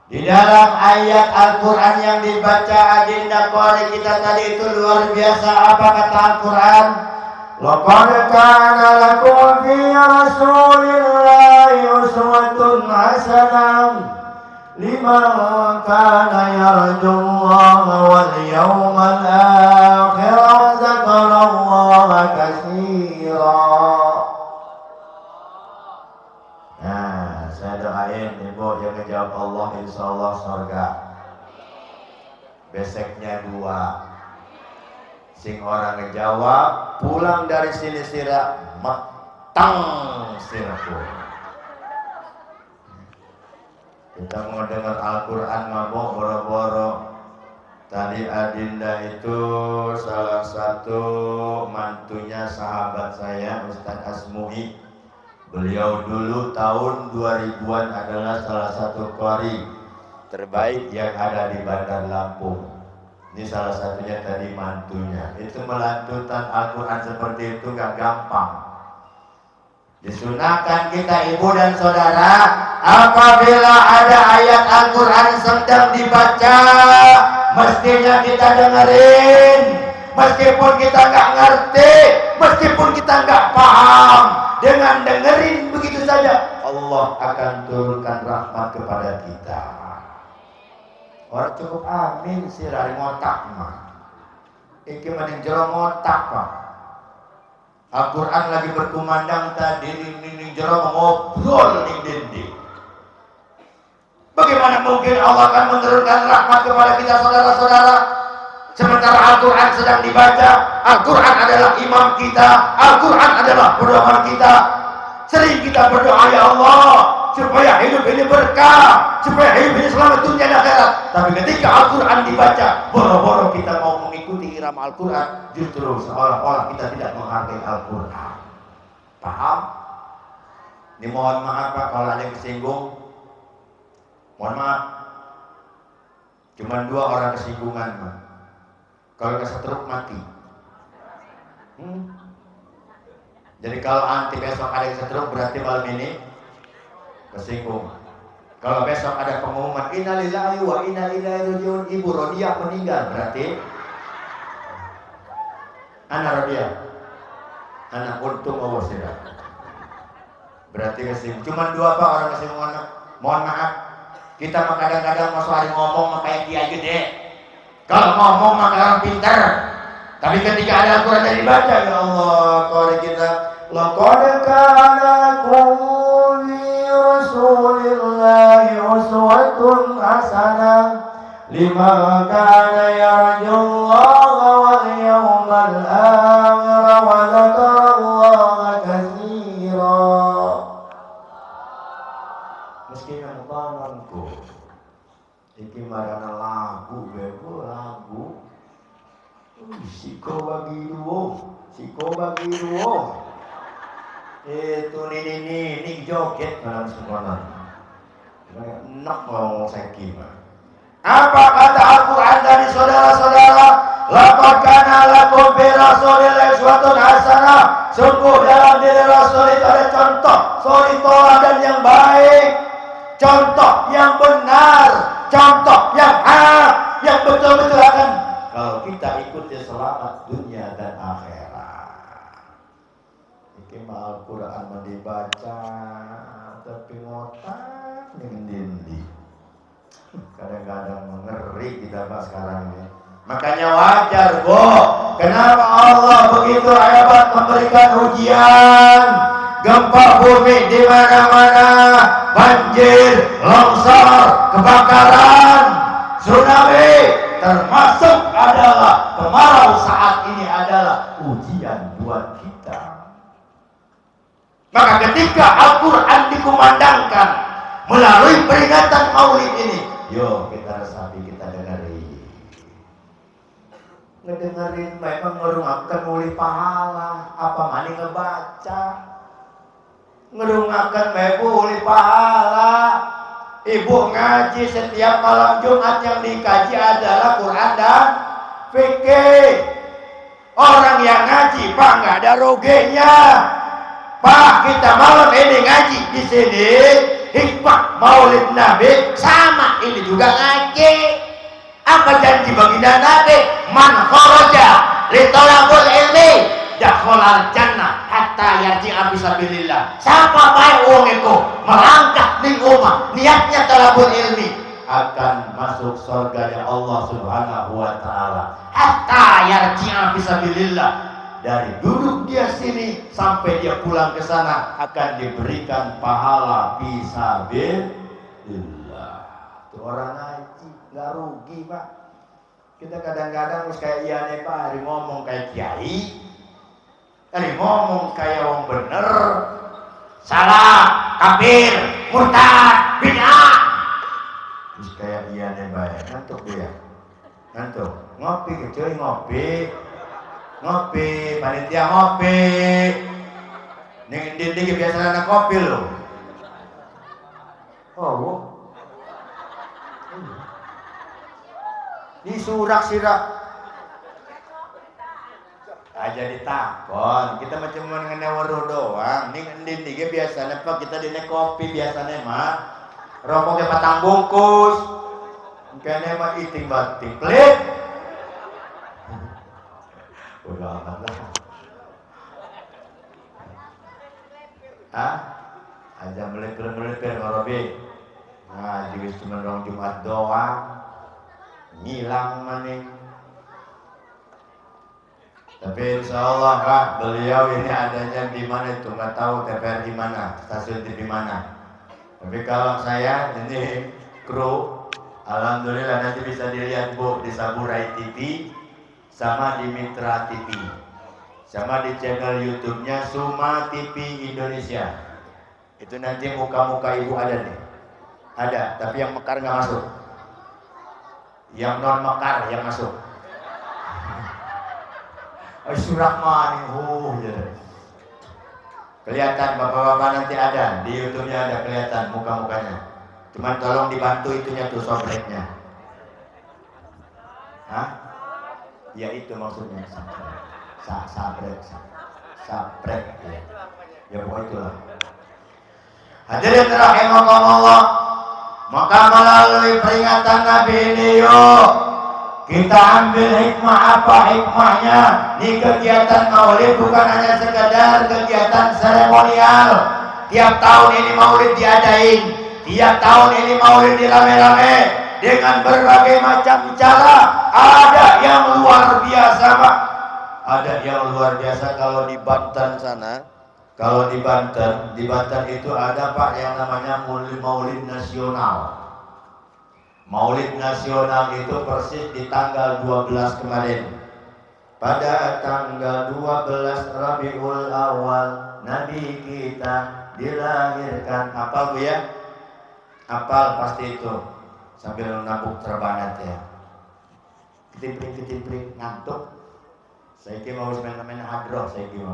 Di dalam ayat Al-Quran yang dibaca agenda qori kita tadi itu luar biasa. Apa kata Al-Quran? Laqad kana lakum fi rasulillahi uswatun hasanah liman kana yarjullaha wal yawmal akhir wa dzakarallaha katsira. Nah, saya doain ibu yang ngejawab Allah insyaallah surga. Beseknya 2. Sing orang ngejawab pulang dari sini sira metang siraku. Kita mau dengar Al-Quran mabok boro-boro. Tadi Adinda itu salah satu mantunya sahabat saya Ustadz Asmuhi. Beliau dulu tahun 2000-an adalah salah satu qori terbaik yang ada di Bandar Lampung. Ini salah satunya tadi mantunya. Itu melantunkan Al-Quran seperti itu gak gampang. Disunahkan kita ibu dan saudara, apabila ada ayat Al-Quran sedang dibaca, mestinya kita dengerin. Meskipun kita gak ngerti, meskipun kita gak paham, dengan dengerin begitu saja Allah akan turunkan rahmat kepada kita. Orang cukup amin sih dari ngotak mah. Iki mending jero ngotak pak. Al-Quran lagi berkumandang tadi ning jero ngobrol ning dinding. Bagaimana mungkin Allah akan menurunkan rahmat kepada kita saudara-saudara? Sementara Al-Quran sedang dibaca, Al-Quran adalah imam kita, Al-Quran adalah pedoman kita. Sering kita berdoa, ya Allah, supaya hidup ini berkah, supaya hidup ini selamat dunia dan akhirat. Tapi ketika Al-Quran dibaca, boro-boro kita mau mengikuti irama Al-Quran, justru seolah-olah kita tidak menghargai Al-Quran. Paham? Ini mohon maaf Pak kalau ada yang kesinggung. Mohon maaf. Cuma 2 orang kesinggungan Pak. Kalau kesetruk mati. Jadi kalau anti besok ada yang setruk berarti malam ini kesinggung. Kalau besok ada pengumuman innalillahi wa inna ilaihi rajiun, Ibu Rodia meninggal, berarti anak Rodia, anak untung Allah sudah. Berarti kesinggung. Cuma 2 Pak orang kesinggungan. Mohon maaf. Kita mah kadang-kadang mau sehari ngomong kayak dia gede. Kalau ngomong maka orang pintar. Tapi ketika ada Al-Quran yang dibaca, ya Allah, qori kita, laqad kana lakum fi rasulillahi uswatun hasanah liman kana yarjullaha wal yawmal akhir wa dzakarallaha katsira. Meskipun mutananku iki marana lagu bebo lagu. Siko bagi duo. Itu ini joget dalam sekolah. Enak ngomong seki mah. Apa kata Al-Quran dari saudara-saudara? Laqad kana lakum fi rasulillahi uswatun hasanah. Sungguh dalam diri Rasul itu ada contoh suri teladan yang baik, contoh yang benar, contoh yang hak, yang betul-betul akan kalau kita ikuti selamat dunia dan akhirat. Iki Al-Quran dibaca tapi ngotak ning dindi. Kadang-kadang mengeri kita Pak sekarang ini. Makanya wajar Bu, kenapa Allah begitu hebat memberikan ujian, gempa bumi di mana-mana, banjir, longsor, kebakaran, tsunami, termasuk adalah kemarau saat ini adalah ujian buat kita. Maka ketika Al-Quran dikumandangkan melalui peringatan Maulid ini, yuk kita resapi, kita dengerin. Ngedengerin memang ngerungapkan mulai pahala, apa mani ngebaca. ngerungakan ibu uli pahala. Ibu ngaji setiap malam Jumat, yang dikaji adalah Quran dan fikih. Orang yang ngaji Pak nggak ada ruginya. Pak, kita malam ini ngaji di sini hikmah Maulid Nabi, sama ini juga ngaji. Apa janji baginda Nabi? Man kharaja li talabul ilmi dakhalal jannah hatta yarji'a fisabilillah. Siapa baik wong itu melangkah ning omah niatnya talabul ilmi, akan masuk surga Allah Subhanahu wa taala. Hatta yarji'a fisabilillah, dari duduk dia sini sampai dia pulang ke sana akan diberikan pahala fisabilillah. Itu orang ngaji nggak rugi Pak. Kita kadang-kadang harus kayak iya nih Pak, hari ngomong kayak kiai, hari ngomong kayak orang bener, salah, kafir, murtad, bid'ah. Terus kayak iya nih Pak, ngantuk dia, ngantuk, ngopi cuy, ngopi, panitia ngopi, ning biasa anak kopi loh. Oh, disurak-sirak aja ditakon, kita macam mengenai waru doang. Ning endin nih biasanya Pak, kita dine kopi biasanya mah rokoknya patang bungkus, kayaknya mah iting bating klik. Udah amat lah. Aja melipir ngorobi. Nah, jadi cuma rong Jumat doang, ngilang maning. Tapi insya Allah Pak, beliau ini adanya di mana itu nggak tahu, TVR di mana, stasiun TV mana. Tapi kalau saya ini kru, alhamdulillah nanti bisa dilihat Bu di Saburai TV, sama di Mitra TV, sama di channel YouTube-nya Suma TV Indonesia. Itu nanti muka-muka ibu ada nih, ada. Tapi yang mekar nggak masuk, yang non mekar yang masuk. Surat maning, ya. Kelihatan bapak-bapak nanti ada di YouTube-nya, ada kelihatan muka-mukanya. Cuman tolong dibantu itunya tuh sobreknya. Ya itu maksudnya sabrek ya. Ya pokoknya itulah. Hadirin rahimakumullah, maka melalui peringatan Nabi ini yuk kita ambil hikmah. Apa hikmahnya? Di kegiatan maulid bukan hanya sekedar kegiatan seremonial. Tiap tahun ini maulid diadain, tiap tahun ini maulid dirame-rame dengan berbagai macam cara. Ada yang luar biasa Pak, ada yang luar biasa. Kalau di Banten sana, kalau di Banten itu ada Pak yang namanya maulid nasional. Maulid nasional itu persis di tanggal 12 kemarin. Pada tanggal 12 Rabiul Awal Nabi kita dilahirkan. Hafal Bu ya? Hafal pasti itu. Sambil nabuk terbanat ya. Ketimpring ngantuk. Saya kira mau main hadroh, saya kira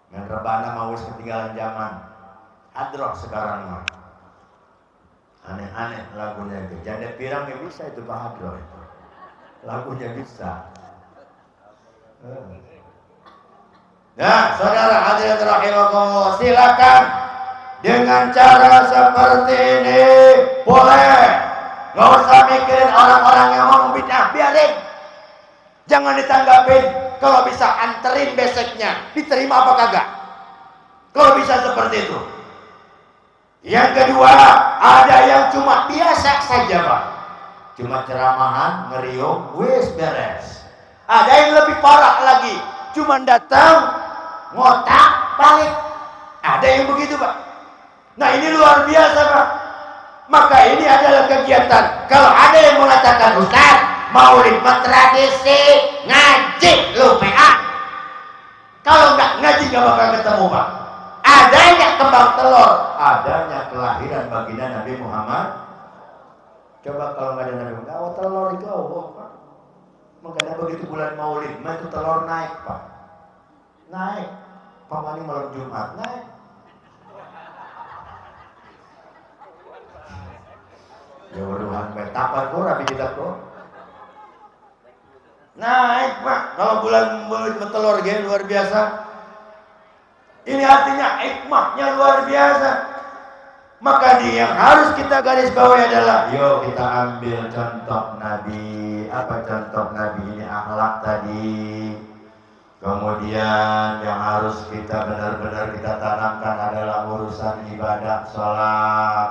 main rebana mau ketinggalan zaman. Hadroh sekarang mah. Aneh-aneh lagunya itu. Janda pirang ya bisa itu Pak Hadroh itu. Lagunya bisa. Nah, saudara hadirin rahimakumullah, silakan dengan cara seperti ini boleh. Nggak usah mikirin orang-orang yang ngomong bid'ah, biarin. Jangan ditanggapin. Kalau bisa anterin beseknya, diterima apa kagak? Kalau bisa seperti itu. Yang kedua, ada yang cuma biasa saja Pak, cuma ceramahan, ngeriung, wis beres. Ada yang lebih parah lagi, cuma datang, ngotak, balik. Ada yang begitu Pak. Nah ini luar biasa Pak. Maka ini adalah kegiatan. Kalau ada yang mengatakan Ustaz, maulid tradisi, ngaji lu PA. Kalau enggak ngaji gak bakal ketemu Pak. Adanya kembang telur, adanya kelahiran baginda Nabi Muhammad. Coba kalau nggak ada Nabi Muhammad, oh, telur itu Allah Pak. Makanya begitu bulan Maulid, itu telur naik Pak. Naik. Pamali malam Jumat naik. Ya uruhan betapar kurang di kita kok. Naik Pak, kalau bulan telur gitu luar biasa. Ini artinya hikmahnya luar biasa. Maka yang harus kita garis bawahi adalah, yuk kita ambil contoh Nabi. Apa contoh Nabi ini? Akhlak tadi. Kemudian yang harus kita benar-benar kita tanamkan adalah urusan ibadah sholat.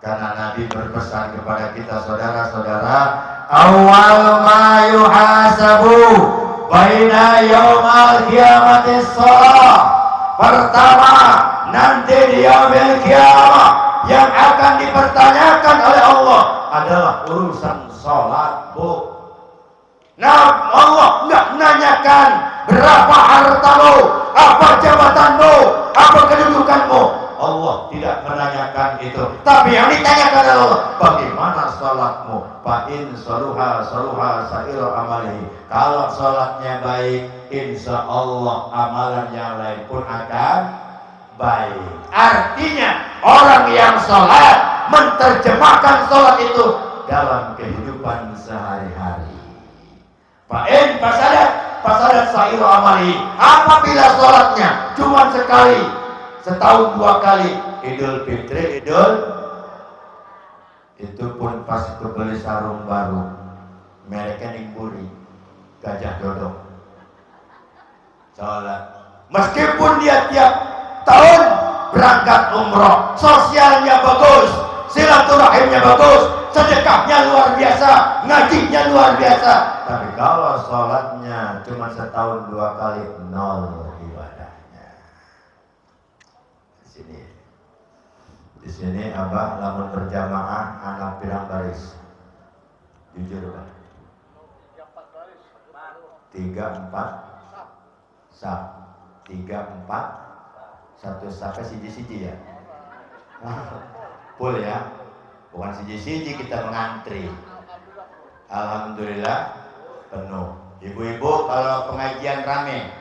Karena Nabi berpesan kepada kita saudara-saudara, awal ma yuhasabu baina yaumal qiyamati sholat. Pertama, nanti di yaumil qiyamah yang akan dipertanyakan oleh Allah adalah urusan sholat, Bu. Nah, Allah nggak menanyakan berapa hartamu, apa jabatanmu, apa kedudukanmu. Allah tidak menanyakan itu. Tapi yang ditanyakan adalah Allah, bagaimana sholatmu? Fa'in saluha saluha sa'iru amalihi. Kalau sholatnya baik, insya Allah amalan yang lain pun akan baik. Artinya orang yang sholat menerjemahkan sholat itu dalam kehidupan sehari-hari. Fa'in fasadat sa'iru amalihi. Apabila sholatnya cuma sekali, setahun 2 kali, Idul Fitri, itu pun pas itu beli sarung baru, mereknya Ningburi, Gajah Dodong. Sholat, meskipun dia tiap tahun berangkat umroh, sosialnya bagus, silaturahimnya bagus, sedekahnya luar biasa, ngajinya luar biasa, tapi kalau sholatnya cuma setahun 2 kali, nol ibadahnya. Di sini Abah lamun berjamaah anak pirang baris. Jujur Pak. 3 4 sab. 3 4 1 sampai siji-siji ya. Full ya. Bukan siji-siji kita mengantri. Alhamdulillah penuh. Ibu-ibu kalau pengajian rame.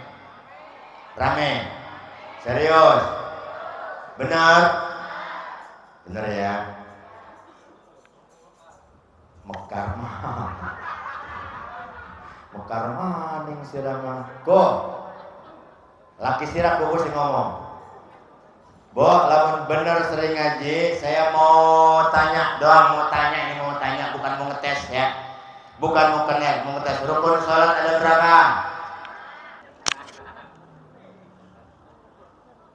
Serius. Benar ya. Mekar maning sirama. Ko. Laki sirah kuku sih ngomong. Bo, lamun bener sering ngaji, saya mau tanya doang, mau tanya, bukan mau ngetes ya. Bukan mau ngetes. Rukun sholat ada berapa?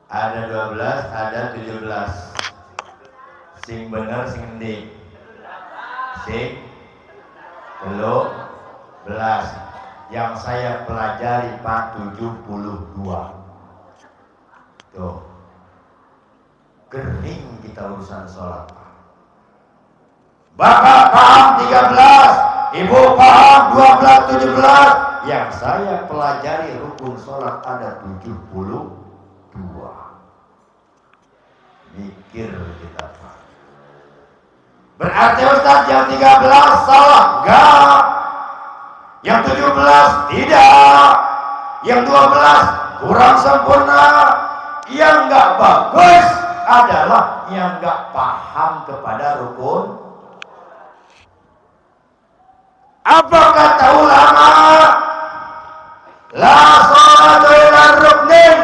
Ada 12, ada 17. Sing bener, sing endi? Sing 12. Yang saya pelajari Pak 72. Tuh. Kering kita urusan sholat. Bapak paham 13, Ibu paham 12, 17. Yang saya pelajari rukun sholat ada 72. Mikir kita Pak. Berarti Ustaz yang 13 salah? Enggak. Yang 17 tidak. Yang 12 kurang sempurna. Yang enggak bagus adalah yang enggak paham kepada rukun. Apa kata ulama? La sholata illa ruknin.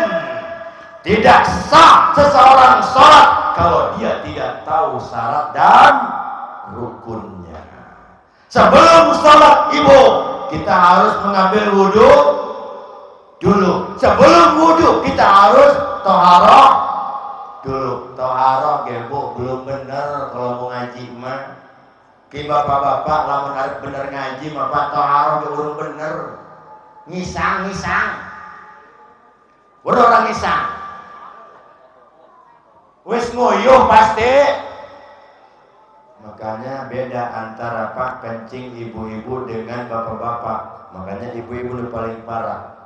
Tidak sah seseorang sholat kalau dia tidak tahu syarat dan rukunnya. Sebelum sholat Ibu, kita harus mengambil wudhu dulu. Sebelum wudhu kita harus toharoh dulu. Toharoh Ibu belum bener kalau mau ngaji mah. Ki bapak-bapak lamun arep bener ngaji mah Pak toharoh urung bener. Ngisang. Udah orang ngisang. Wis nguyuh pasti. Makanya beda antara Pak kencing ibu-ibu dengan bapak-bapak. Makanya ibu-ibu paling parah.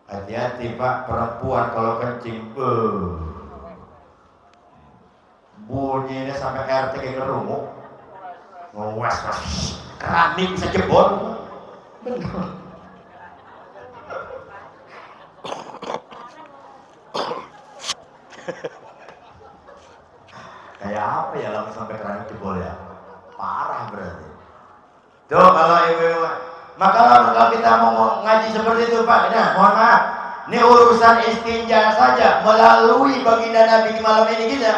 Hati-hati Pak, perempuan kalau kencing bunyinya sampai RT kayak ngerumuk. Ngewas keramik bisa jebol. Benar. Kayak apa ya langsung sampai keramik jebol ya. Parah berarti. Tuh kalau ibu-ibu. Maka kalau kita mau ngaji seperti itu Pak, nah mohon maaf. Ini urusan istinja saja melalui baginda Nabi di malam ini kita.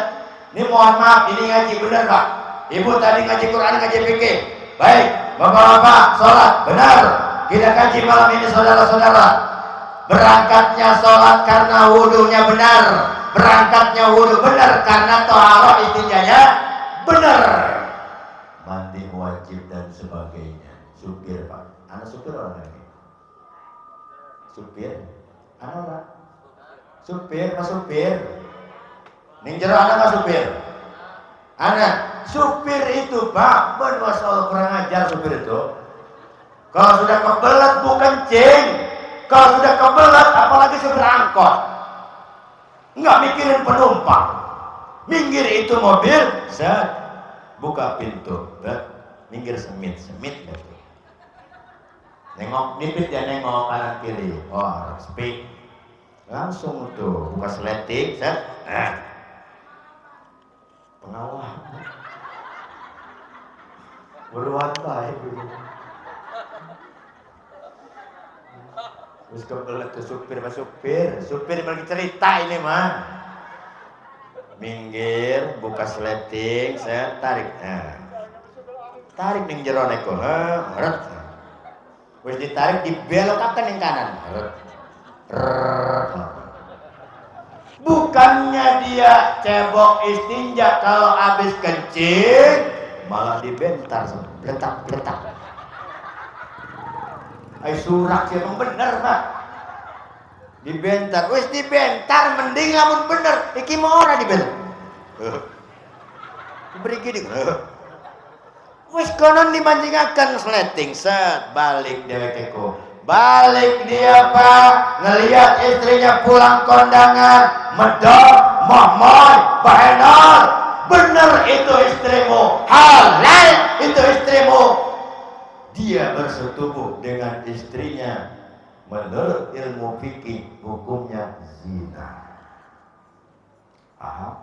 Ini mohon maaf, ini ngaji benar Pak. Ibu tadi ngaji Quran, ngaji fikih. Baik, Bapak-bapak sholat benar. Kita kaji malam ini saudara-saudara. Berangkatnya sholat karena wudunya benar. Berangkatnya wudu benar karena toharoh istinjanya benar. Mandi wajib dan sebagainya. Supir Pak. Anak supir orang lagi. Supir. Anak orang. Supir, Pak supir. Ning jero anak Pak supir. Anak supir itu Pak, Masya Allah kurang ajar supir itu. Kalau sudah kebelet bukan kencing. Kalau sudah kebelet apalagi supir angkot. Enggak mikirin penumpang. Minggir itu mobil, set, buka pintu, minggir semit gitu. Nengok nipit ya, nengok kanan kiri. Oh, speak. Langsung tuh buka sleting, set. Pengawal. Beruan baik dulu. Terus kebelet ke supir lagi cerita ini mah. Minggir, buka sleting, set, tarik. Tarik ning jero neko, wis ditarik dibelokaken yang kanan. Bukannya dia cebok istinja kalau habis kencing malah dibentar bletak. Ai surak sih emang bener Pak. Dibentar, wis dibentar mending lamun bener iki mau ora dibentar. Beri gini. Wis konon dimancingaken sleting set balik dhewekeko. Balik dia Pak, ngelihat istrinya pulang kondangan, medok, mohmoy, bahenol. Bener itu istrimu, halal itu istrimu. Dia bersetubuh dengan istrinya menurut ilmu fikih hukumnya zina. Paham?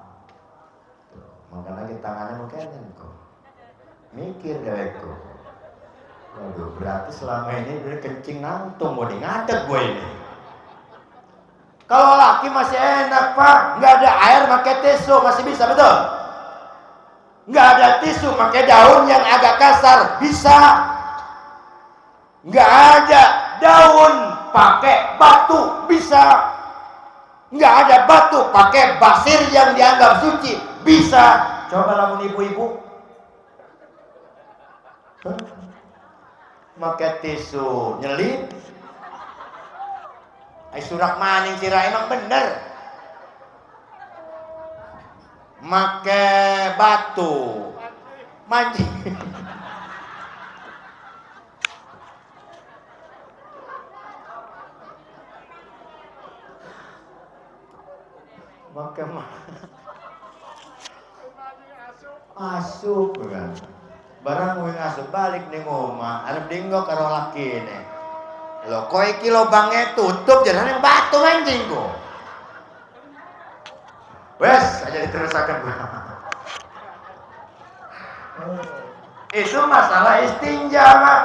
Makanya tangannya mungkin kok. Mikir dewekku. Waduh, berarti selama ini dia kencing nantung mau ngadeg gue ini. Kalau laki masih enak Pak, nggak ada air pakai tisu masih bisa betul. Nggak ada tisu pakai daun yang agak kasar bisa. Nggak ada daun pakai batu bisa. Nggak ada batu pakai basir yang dianggap suci bisa. Coba lamun ibu-ibu. Pakai tisu nyelip. Surak maning sira emang bener. Make batu mancing. Make asup kan. Barang wing asup balik ning omah, arep dinggo karo lakine. Lho kowe iki lobange tutup jangan batu mancing kok. Wes aja diterusaken. Itu masalah istinja, Mak.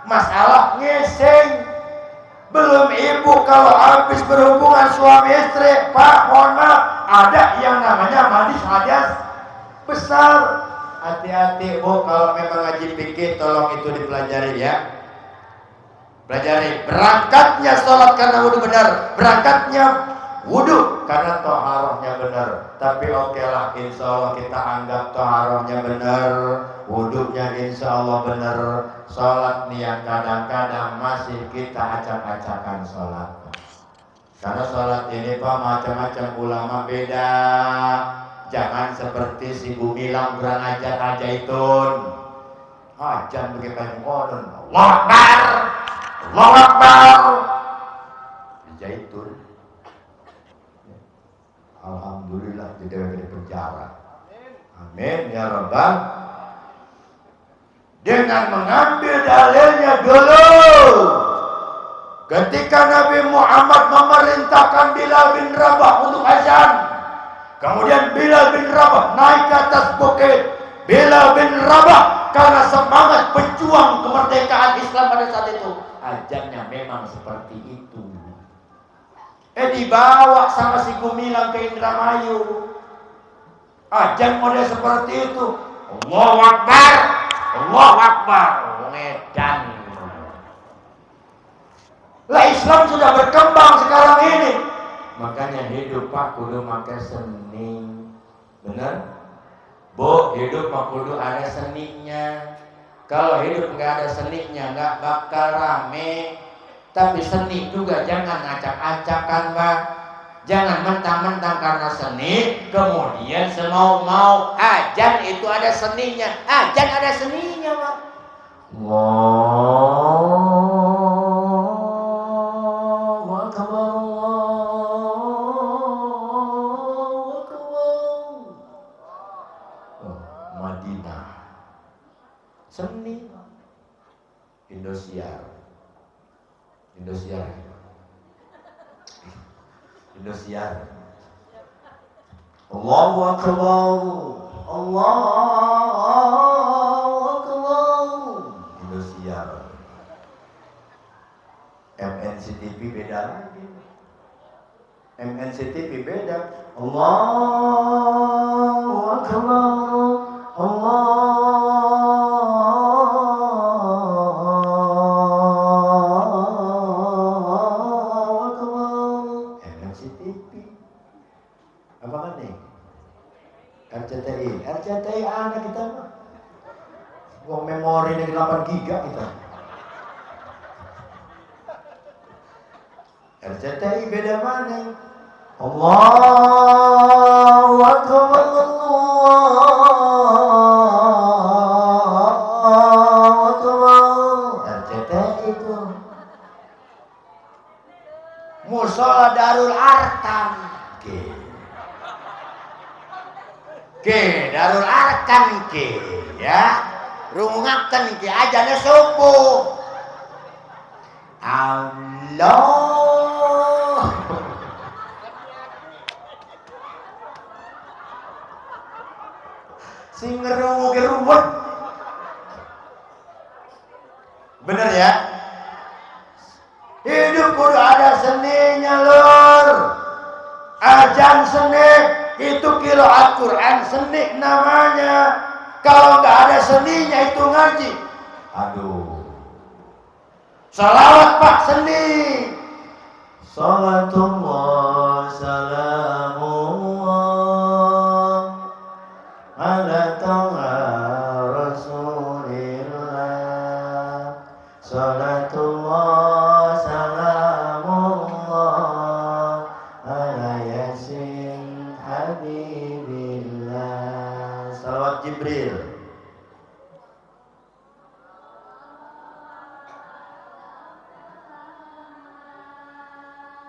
Masalah ngising. Belum ibu kalau habis berhubungan suami istri, Pak, mohon maaf, ada yang namanya mandi hadas besar. Hati-hati Bu, kalau memang ngaji fikih tolong itu dipelajari ya. Pelajari. Berangkatnya sholat karena wudu benar, berangkatnya wudu karena toharohnya benar. Tapi oke lah, insya Allah kita anggap toharohnya benar, wudunya insya Allah benar. Sholat nih yang kadang-kadang masih kita acak-acakan sholat. Karena sholat ini Pak macam-macam ulama beda. Jangan seperti si Gumilang kurang ajar aja itu. Ajan begitu ngonon. Allah Akbar. Allah Akbar. Zaitun. Alhamdulillah tidak di penjara. Amin ya Rabbal. Dengan mengambil dalilnya dulu. Ketika Nabi Muhammad memerintahkan Bilal bin Rabah untuk azan, Kemudian Bilal bin Rabah naik ke atas bukit. Bilal bin Rabah karena semangat pejuang kemerdekaan Islam pada saat itu. Ajannya memang seperti itu. Dibawa sama si Gumilang ke Indramayu. Ajan model seperti itu. Allahu Akbar, Allahu Akbar. Medan. Lah Islam sudah berkembang sekarang ini. Makanya hidup Pak kudu pakai seni. Benar? Bu, hidup mah kudu ada seninya. Kalau hidup nggak ada seninya nggak bakal rame. Tapi seni juga jangan acak-acakan Pak. Jangan mentang-mentang karena seni kemudian semau-mau. Ajan itu ada seninya. Ajan ada seninya Pak. Allahu Akbar. Madinah. Seni. Indosiar. Allahu Akbar. Allahu Akbar. Indosiar. MNCTV beda lagi. MNCTV beda. Allahu Akbar. Allahu Akbar. MNCTV. Apa kan nih? RCTI anak kita mah. Wong memori nih 8 giga kita. RCTI beda mana? Allahu Akbar. Allahu Akbar. RCTI itu. Musola Darul Arqam. Darul Arqam ya. Rungakan ajane subuh. Allah. Sing ngerungu gerubut. Bener ya? Hidup kudu ada seninya lur. Ajan seni itu qiraat Quran seni namanya. Kalau nggak ada seninya itu ngaji. Aduh. Salawat Pak seni. Salatullah salamullah ala ta'a rasulillah. Salatullah salamullah ala yasin habibillah. Salawat Jibril.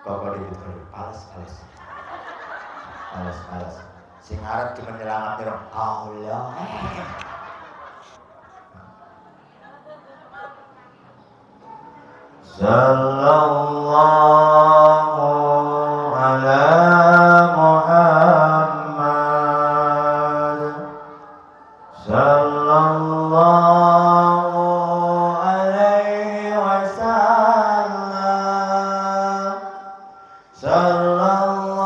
Kok palas. Sing arep cuma nyelamatkan Allah. Sallallahu ala Muhammad. Sallallahu alaihi wasallam. Sallallahu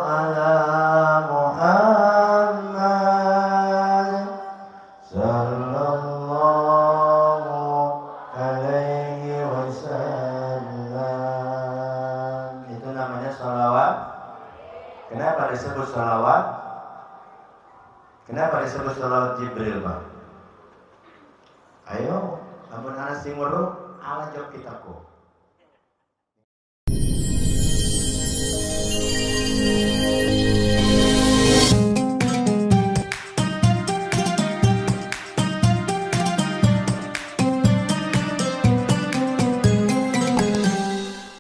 ala Muhammad. Sallallahu alaihi wasallam. Itu namanya sholawat. Kenapa disebut sholawat? Kenapa disebut sholawat Jibril, Pak? Ayo, amun ana sing weruh ala jawab kita kok.